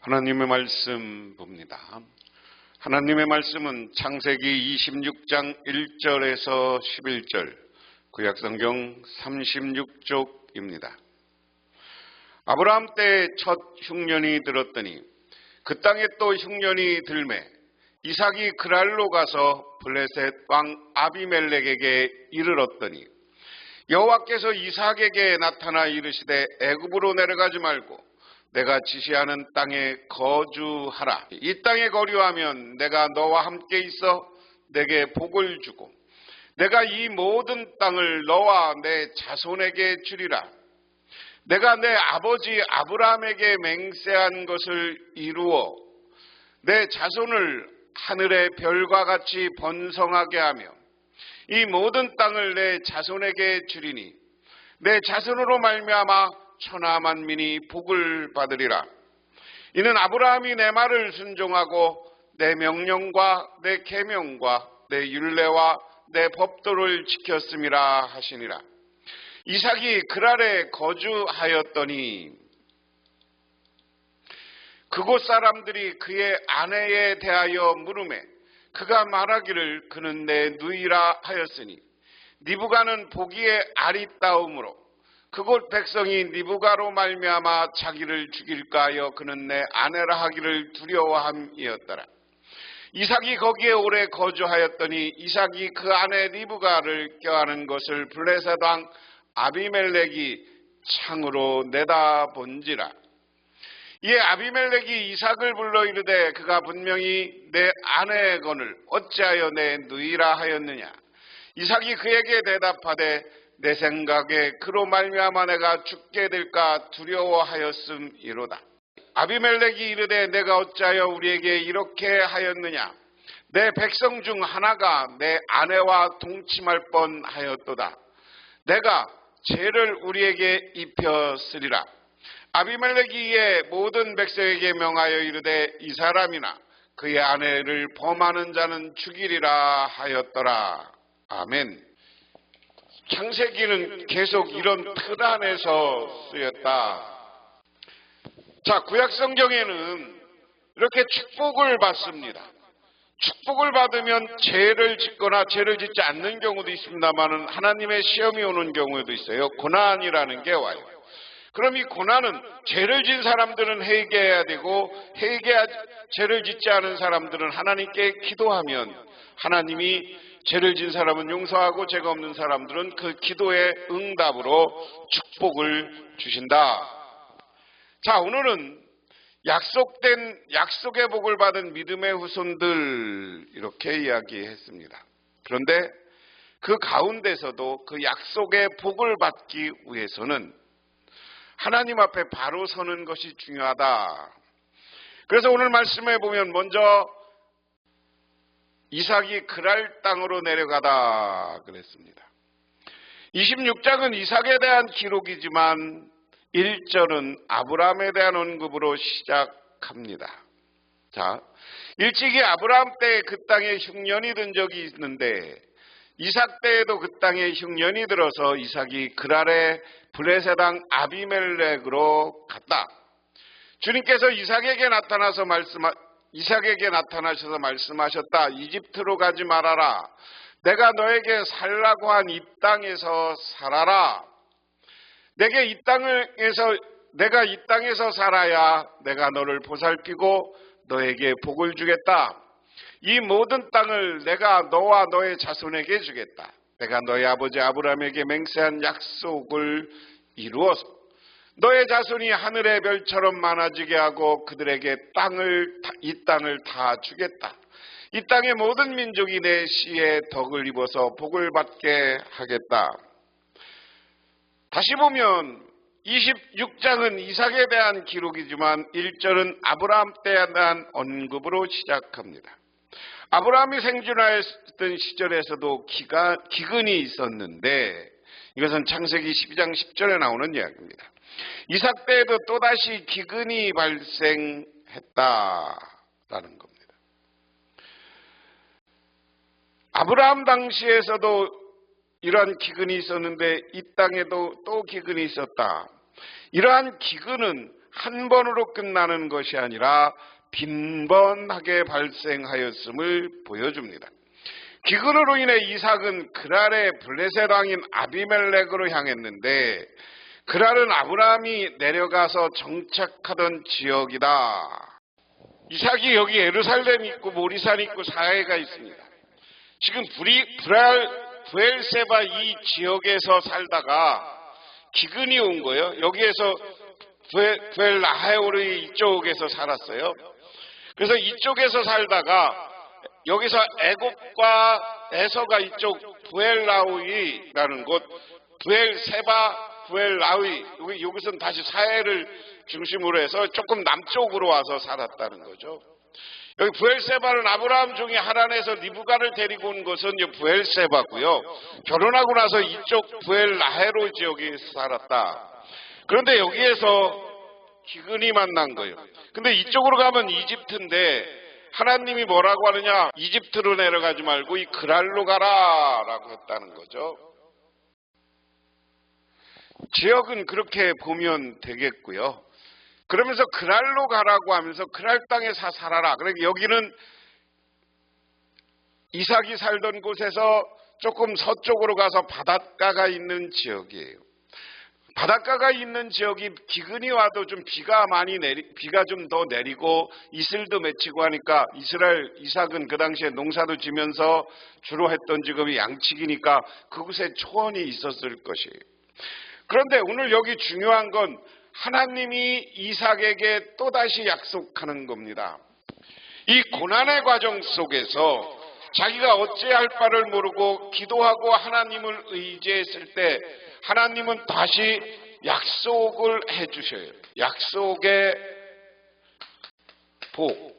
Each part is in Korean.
하나님의 말씀 봅니다. 하나님의 말씀은 창세기 26장 1절에서 11절, 구약성경 36쪽입니다. 아브라함 때 첫 흉년이 들었더니 그 땅에 또 흉년이 들매 이삭이 그랄로 가서 블레셋 왕 아비멜렉에게 이르렀더니 여호와께서 이삭에게 나타나 이르시되 애굽으로 내려가지 말고 내가 지시하는 땅에 거주하라. 이 땅에 거류하면 내가 너와 함께 있어 내게 복을 주고 내가 이 모든 땅을 너와 내 자손에게 주리라. 내가 내 아버지 아브라함에게 맹세한 것을 이루어 내 자손을 하늘의 별과 같이 번성하게 하며 이 모든 땅을 내 자손에게 주리니 내 자손으로 말미암아 천하 만민이 복을 받으리라. 이는 아브라함이 내 말을 순종하고 내 명령과 내 계명과 내 율례와 내 법도를 지켰음이라 하시니라. 이삭이 그랄에 거주하였더니 그곳 사람들이 그의 아내에 대하여 물으매 그가 말하기를 그는 내 누이라 하였으니 니브가는 보기에 아리따움으로 그곳 백성이 니브가로 말미암아 자기를 죽일까 하여 그는 내 아내라 하기를 두려워함이었더라. 이삭이 거기에 오래 거주하였더니 이삭이 그 아내 니브가를 껴안은 것을 블레셋 왕 아비멜렉이 창으로 내다본지라. 이에 아비멜렉이 이삭을 불러 이르되 그가 분명히 내 아내거늘 어찌하여 내 누이라 하였느냐. 이삭이 그에게 대답하되 내 생각에 그로 말미암아 내가 죽게 될까 두려워하였음이로다. 아비멜렉이 이르되 내가 어찌하여 우리에게 이렇게 하였느냐. 내 백성 중 하나가 내 아내와 동침할 뻔하였도다. 내가 죄를 우리에게 입혔으리라. 아비멜렉이 이에 모든 백성에게 명하여 이르되 이 사람이나 그의 아내를 범하는 자는 죽이리라 하였더라. 아멘. 창세기는 계속 이런 틀 안에서 쓰였다. 자, 구약성경에는 이렇게 축복을 받습니다. 축복을 받으면 죄를 짓거나 죄를 짓지 않는 경우도 있습니다만 하나님의 시험이 오는 경우도 있어요. 고난이라는 게 와요. 그럼 이 고난은 죄를 진 사람들은 회개해야 되고 죄를 짓지 않은 사람들은 하나님께 기도하면 하나님이 죄를 진 사람은 용서하고 죄가 없는 사람들은 그 기도의 응답으로 축복을 주신다. 자, 오늘은 약속의 복을 받은 믿음의 후손들 이렇게 이야기했습니다. 그런데 그 가운데서도 그 약속의 복을 받기 위해서는 하나님 앞에 바로 서는 것이 중요하다. 그래서 오늘 말씀에 보면 먼저 이삭이 그랄 땅으로 내려가다 그랬습니다. 26장은 이삭에 대한 기록이지만 1절은 아브라함에 대한 언급으로 시작합니다. 자, 일찍이 아브라함 때 그 땅에 흉년이 든 적이 있는데 이삭 때에도 그 땅에 흉년이 들어서 이삭이 그랄의 블레셋 왕 아비멜렉으로 갔다. 주님께서 이삭에게 나타나셔서 말씀하셨다. 이집트로 가지 말아라. 내가 너에게 살라고 한 이 땅에서 살아라. 내가 이 땅에서 살아야 내가 너를 보살피고 너에게 복을 주겠다. 이 모든 땅을 내가 너와 너의 자손에게 주겠다. 내가 너의 아버지 아브라함에게 맹세한 약속을 이루어서 너의 자손이 하늘의 별처럼 많아지게 하고 그들에게 이 땅을 다 주겠다. 이 땅의 모든 민족이 내 씨의 덕을 입어서 복을 받게 하겠다. 다시 보면 26장은 이삭에 대한 기록이지만 1절은 아브라함 때에 대한 언급으로 시작합니다. 아브라함이 생존하였던 시절에서도 기근이 있었는데 이것은 창세기 12장 10절에 나오는 이야기입니다. 이삭 때에도 또다시 기근이 발생했다라는 겁니다. 아브라함 당시에서도 이러한 기근이 있었는데 이 땅에도 또 기근이 있었다. 이러한 기근은 한 번으로 끝나는 것이 아니라 빈번하게 발생하였음을 보여줍니다. 기근으로 인해 이삭은 그랄의 블레셋 왕인 아비멜렉으로 향했는데 그랄은 아브라함이 내려가서 정착하던 지역이다. 이삭이 여기 예루살렘 있고 모리산 있고 사해가 있습니다. 지금 브엘세바 이 지역에서 살다가 기근이 온 거예요. 여기에서 브엘라하오르 이쪽에서 살았어요. 그래서 이쪽에서 살다가 여기서 애굽과 에서가 이쪽 브엘라우이라는 곳, 브엘세바, 브엘라우이, 여기서는 다시 사해를 중심으로 해서 조금 남쪽으로 와서 살았다는 거죠. 여기 브엘세바는 아브라함 종이 하란에서 리브가를 데리고 온 것은 브엘세바고요. 결혼하고 나서 이쪽 브엘라헤로 지역에서 살았다. 그런데 여기에서 기근이 만난 거예요. 근데 이쪽으로 가면 이집트인데 하나님이 뭐라고 하느냐? 이집트로 내려가지 말고 이 그랄로 가라라고 했다는 거죠. 지역은 그렇게 보면 되겠고요. 그러면서 그랄로 가라고 하면서 그랄 땅에서 살아라. 그러니까 여기는 이삭이 살던 곳에서 조금 서쪽으로 가서 바닷가가 있는 지역이에요. 바닷가가 있는 지역이 기근이 와도 좀 비가 좀 더 내리고 이슬도 맺히고 하니까 이삭은 그 당시에 농사도 지면서 주로 했던 직업이 양치기니까 그곳에 초원이 있었을 것이에요. 그런데 오늘 여기 중요한 건 하나님이 이삭에게 또다시 약속하는 겁니다. 이 고난의 과정 속에서 자기가 어찌할 바를 모르고 기도하고 하나님을 의지했을 때 하나님은 다시 약속을 해주셔요. 약속의 복.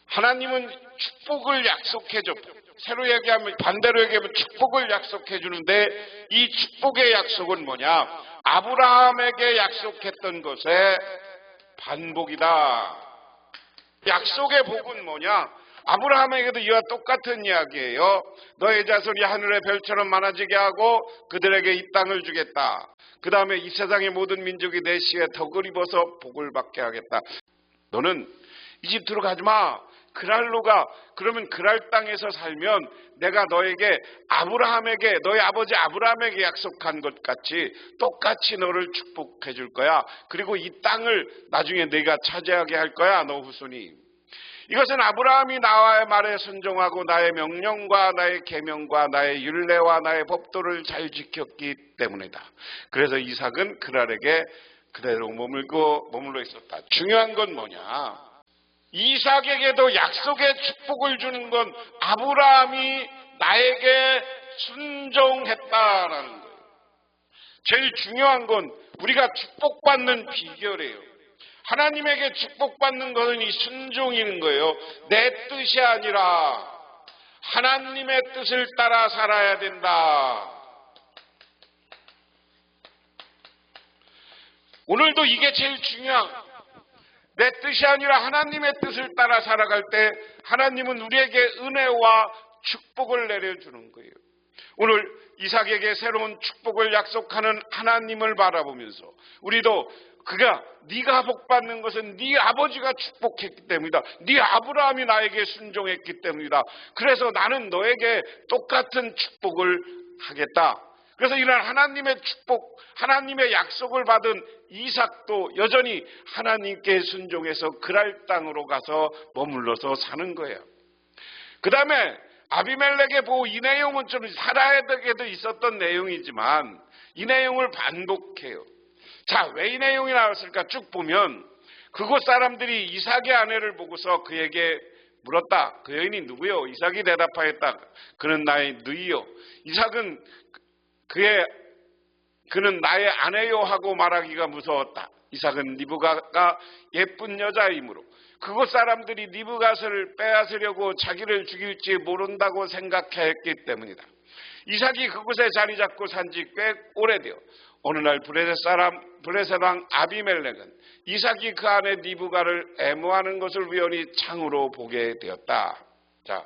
하나님은 축복을 약속해줘. 반대로 얘기하면 축복을 약속해 주는데 이 축복의 약속은 뭐냐? 아브라함에게 약속했던 것의 반복이다. 약속의 복은 뭐냐? 아브라함에게도 이와 똑같은 이야기예요. 너의 자손이 하늘의 별처럼 많아지게 하고 그들에게 이 땅을 주겠다. 그 다음에 이 세상의 모든 민족이 내 씨에 덕을 입어서 복을 받게 하겠다. 너는 이집트로 가지 마. 그랄로 가. 그러면 그랄 땅에서 살면 내가 너에게 너희 아버지 아브라함에게 약속한 것 같이 똑같이 너를 축복해 줄 거야. 그리고 이 땅을 나중에 네가 차지하게 할 거야. 너 후손이. 이것은 아브라함이 나의 말에 순종하고 나의 명령과 나의 계명과 나의 율례와 나의 법도를 잘 지켰기 때문이다. 그래서 이삭은 그랄에게 그대로 머물러 있었다. 중요한 건 뭐냐? 이삭에게도 약속의 축복을 주는 건 아브라함이 나에게 순종했다라는 거예요. 제일 중요한 건 우리가 축복받는 비결이에요. 하나님에게 축복받는 것은 이 순종인 거예요. 내 뜻이 아니라 하나님의 뜻을 따라 살아야 된다. 오늘도 이게 제일 내 뜻이 아니라 하나님의 뜻을 따라 살아갈 때 하나님은 우리에게 은혜와 축복을 내려주는 거예요. 오늘 이삭에게 새로운 축복을 약속하는 하나님을 바라보면서 우리도 네가 복받는 것은 네 아버지가 축복했기 때문이다. 네 아브라함이 나에게 순종했기 때문이다. 그래서 나는 너에게 똑같은 축복을 하겠다. 그래서 이런 하나님의 축복, 하나님의 약속을 받은 이삭도 여전히 하나님께 순종해서 그랄 땅으로 가서 머물러서 사는 거예요. 그 다음에 아비멜렉의 보호, 이 내용은 좀 사라에게도 있었던 내용이지만 이 내용을 반복해요. 자, 왜 이 내용이 나왔을까? 쭉 보면 그곳 사람들이 이삭의 아내를 보고서 그에게 물었다. 그 여인이 누구요? 이삭이 대답하였다. 그는 나의 누이요. 이삭은 그는 나의 아내요 하고 말하기가 무서웠다. 이삭은 리브가가 예쁜 여자이므로 그곳 사람들이 리브가를 빼앗으려고 자기를 죽일지 모른다고 생각했기 때문이다. 이삭이 그곳에 자리 잡고 산지 꽤 오래되어 어느 날 블레셋 왕 아비멜렉은 이삭이 그 아내 리브가를 애모하는 것을 우연히 창으로 보게 되었다. 자,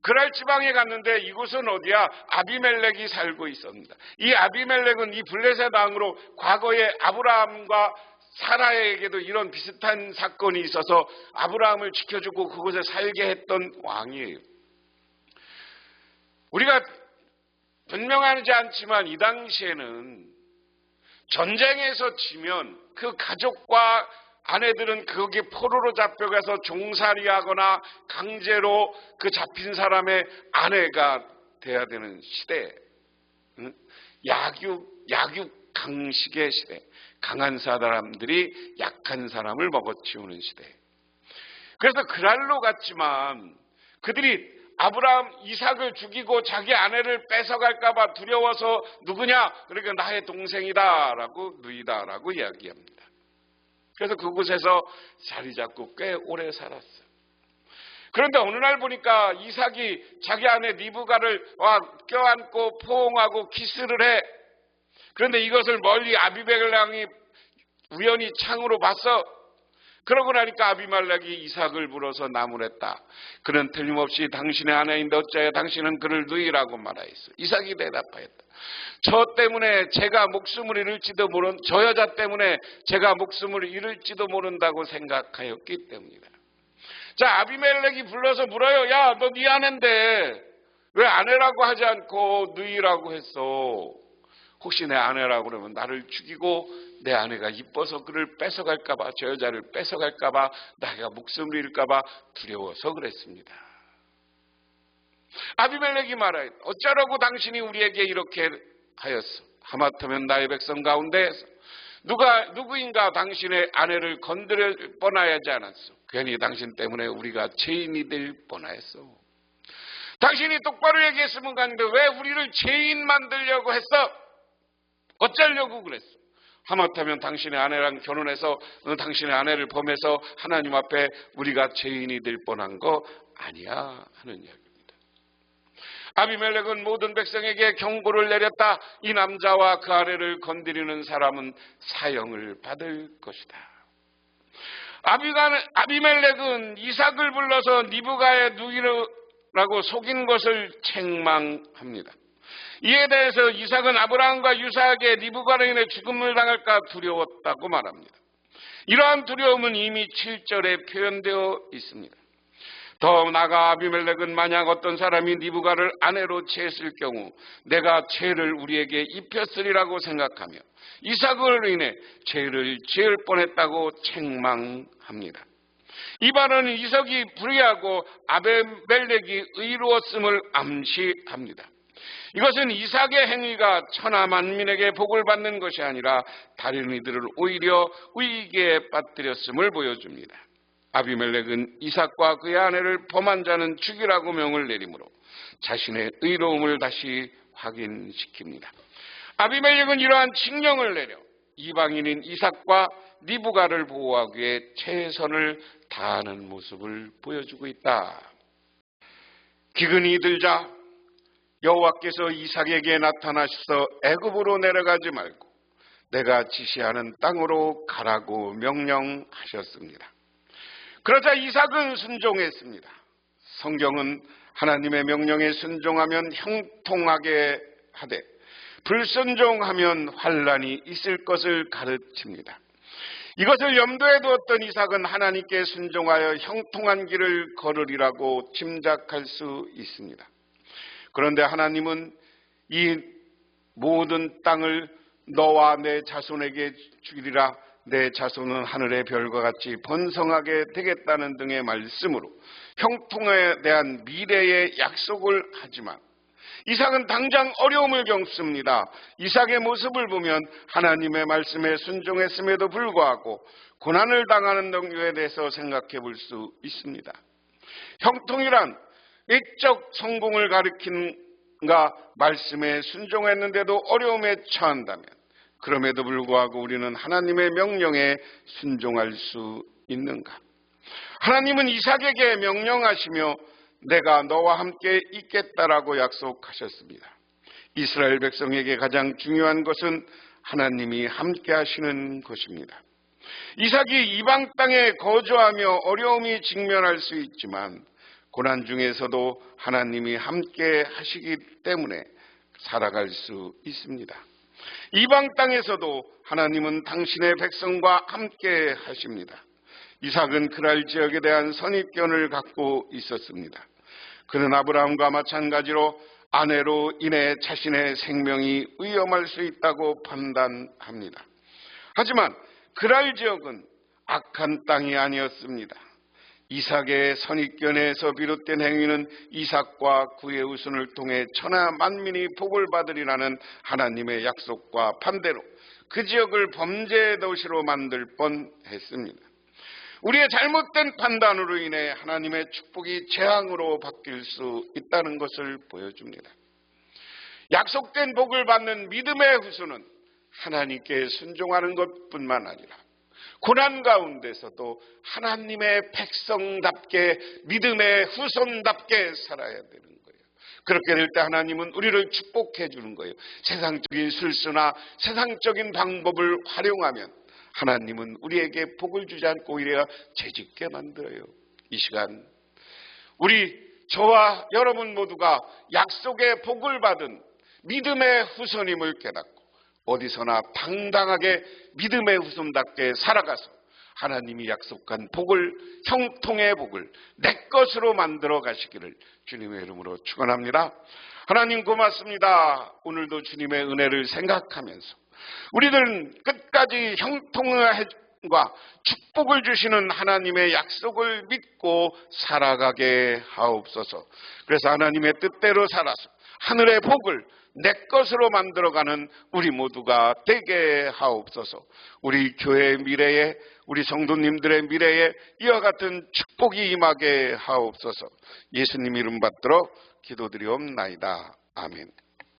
그랄 지방에 갔는데 이곳은 어디야? 아비멜렉이 살고 있었습니다. 이 아비멜렉은 이 블레셋 왕으로 과거에 아브라함과 사라에게도 이런 비슷한 사건이 있어서 아브라함을 지켜주고 그곳에 살게 했던 왕이에요. 우리가 분명하지 않지만 이 당시에는 전쟁에서 지면 그 가족과 아내들은 거기 포로로 잡혀가서 종살이하거나 강제로 그 잡힌 사람의 아내가 돼야 되는 시대, 약육강식의 시대, 강한 사람들이 약한 사람을 먹어치우는 시대. 그래서 그랄로 같지만 그들이 아브라함, 이삭을 죽이고 자기 아내를 뺏어갈까 봐 두려워서 누구냐? 그러니까 나의 동생이다라고 누이다라고 이야기합니다. 그래서 그곳에서 자리 잡고 꽤 오래 살았어요. 그런데 어느 날 보니까 이삭이 자기 아내 리브가를 껴안고 포옹하고 키스를 해. 그런데 이것을 멀리 아비멜렉 왕이 우연히 창으로 봤어. 그러고 나니까 아비멜렉이 이삭을 불어서 나무랬다. 그는 틀림없이 당신의 아내인데 어찌하여 당신은 그를 누이라고 말하였어. 이삭이 대답하였다. 저 여자 때문에 제가 목숨을 잃을지도 모른다고 생각하였기 때문이다. 자, 아비멜렉이 불러서 물어요. 야, 너 네 아내인데 왜 아내라고 하지 않고 누이라고 했어? 혹시 내 아내라고 그러면 나를 죽이고 내 아내가 이뻐서 그를 뺏어갈까봐, 저 여자를 뺏어갈까봐, 내가 목숨을 잃을까봐 두려워서 그랬습니다. 아비멜렉이 말하여 어쩌라고 당신이 우리에게 이렇게 하였어? 하마터면 나의 백성 가운데에서 누구인가 당신의 아내를 건드릴 뻔하지 않았어. 괜히 당신 때문에 우리가 죄인이 될 뻔하였어. 당신이 똑바로 얘기했으면 가는데 왜 우리를 죄인 만들려고 했어? 어쩌려고 그랬어? 하마터면 당신의 아내랑 결혼해서 당신의 아내를 범해서 하나님 앞에 우리가 죄인이 될 뻔한 거 아니야 하는 이야기입니다. 아비멜렉은 모든 백성에게 경고를 내렸다. 이 남자와 그 아내를 건드리는 사람은 사형을 받을 것이다. 아비멜렉은 이삭을 불러서 리브가의 누이라고 속인 것을 책망합니다. 이에 대해서 이삭은 아브라함과 유사하게 리브가로 인해 죽음을 당할까 두려웠다고 말합니다. 이러한 두려움은 이미 7절에 표현되어 있습니다. 더 나아가 아비멜렉은 만약 어떤 사람이 리브가를 아내로 취했을 경우 내가 죄를 우리에게 입혔으리라고 생각하며 이삭으로 인해 죄를 지을 뻔했다고 책망합니다. 이 발언은 이삭이 불의하고 아비멜렉이 의로웠음을 암시합니다. 이것은 이삭의 행위가 천하 만민에게 복을 받는 것이 아니라 다른 이들을 오히려 위기에 빠뜨렸음을 보여줍니다. 아비멜렉은 이삭과 그의 아내를 범한 자는 죽이라고 명을 내리므로 자신의 의로움을 다시 확인시킵니다. 아비멜렉은 이러한 칙령을 내려 이방인인 이삭과 리브가를 보호하기 위해 최선을 다하는 모습을 보여주고 있다. 기근이 들자 여호와께서 이삭에게 나타나셔서 애굽으로 내려가지 말고 내가 지시하는 땅으로 가라고 명령하셨습니다. 그러자 이삭은 순종했습니다. 성경은 하나님의 명령에 순종하면 형통하게 하되 불순종하면 환난이 있을 것을 가르칩니다. 이것을 염두에 두었던 이삭은 하나님께 순종하여 형통한 길을 걸으리라고 짐작할 수 있습니다. 그런데 하나님은 이 모든 땅을 너와 내 자손에게 주리라, 내 자손은 하늘의 별과 같이 번성하게 되겠다는 등의 말씀으로 형통에 대한 미래의 약속을 하지만 이삭은 당장 어려움을 겪습니다. 이삭의 모습을 보면 하나님의 말씀에 순종했음에도 불구하고 고난을 당하는 경우에 대해서 생각해 볼 수 있습니다. 형통이란 외적 성공을 가리키는가 말씀에 순종했는데도 어려움에 처한다면 그럼에도 불구하고 우리는 하나님의 명령에 순종할 수 있는가? 하나님은 이삭에게 명령하시며 내가 너와 함께 있겠다라고 약속하셨습니다. 이스라엘 백성에게 가장 중요한 것은 하나님이 함께 하시는 것입니다. 이삭이 이방 땅에 거주하며 어려움이 직면할 수 있지만 고난 중에서도 하나님이 함께 하시기 때문에 살아갈 수 있습니다. 이방 땅에서도 하나님은 당신의 백성과 함께 하십니다. 이삭은 그랄 지역에 대한 선입견을 갖고 있었습니다. 그는 아브라함과 마찬가지로 아내로 인해 자신의 생명이 위험할 수 있다고 판단합니다. 하지만 그랄 지역은 악한 땅이 아니었습니다. 이삭의 선입견에서 비롯된 행위는 이삭과 그의 후손을 통해 천하 만민이 복을 받으리라는 하나님의 약속과 반대로 그 지역을 범죄의 도시로 만들 뻔했습니다. 우리의 잘못된 판단으로 인해 하나님의 축복이 재앙으로 바뀔 수 있다는 것을 보여줍니다. 약속된 복을 받는 믿음의 후손은 하나님께 순종하는 것뿐만 아니라 고난 가운데서도 하나님의 백성답게 믿음의 후손답게 살아야 되는 거예요. 그렇게 될 때 하나님은 우리를 축복해 주는 거예요. 세상적인 술수나 세상적인 방법을 활용하면 하나님은 우리에게 복을 주지 않고 오히려 죄짓게 만들어요. 이 시간 저와 여러분 모두가 약속의 복을 받은 믿음의 후손임을 깨닫고 어디서나 당당하게 믿음의 후손답게 살아가서 하나님이 약속한 복을, 형통의 복을 내 것으로 만들어 가시기를 주님의 이름으로 축원합니다. 하나님 고맙습니다. 오늘도 주님의 은혜를 생각하면서 우리들은 끝까지 형통과 축복을 주시는 하나님의 약속을 믿고 살아가게 하옵소서. 그래서 하나님의 뜻대로 살아서 하늘의 복을 내 것으로 만들어가는 우리 모두가 되게 하옵소서. 우리 교회의 미래에, 우리 성도님들의 미래에 이와 같은 축복이 임하게 하옵소서. 예수님 이름 받들어 기도드리옵나이다. 아멘.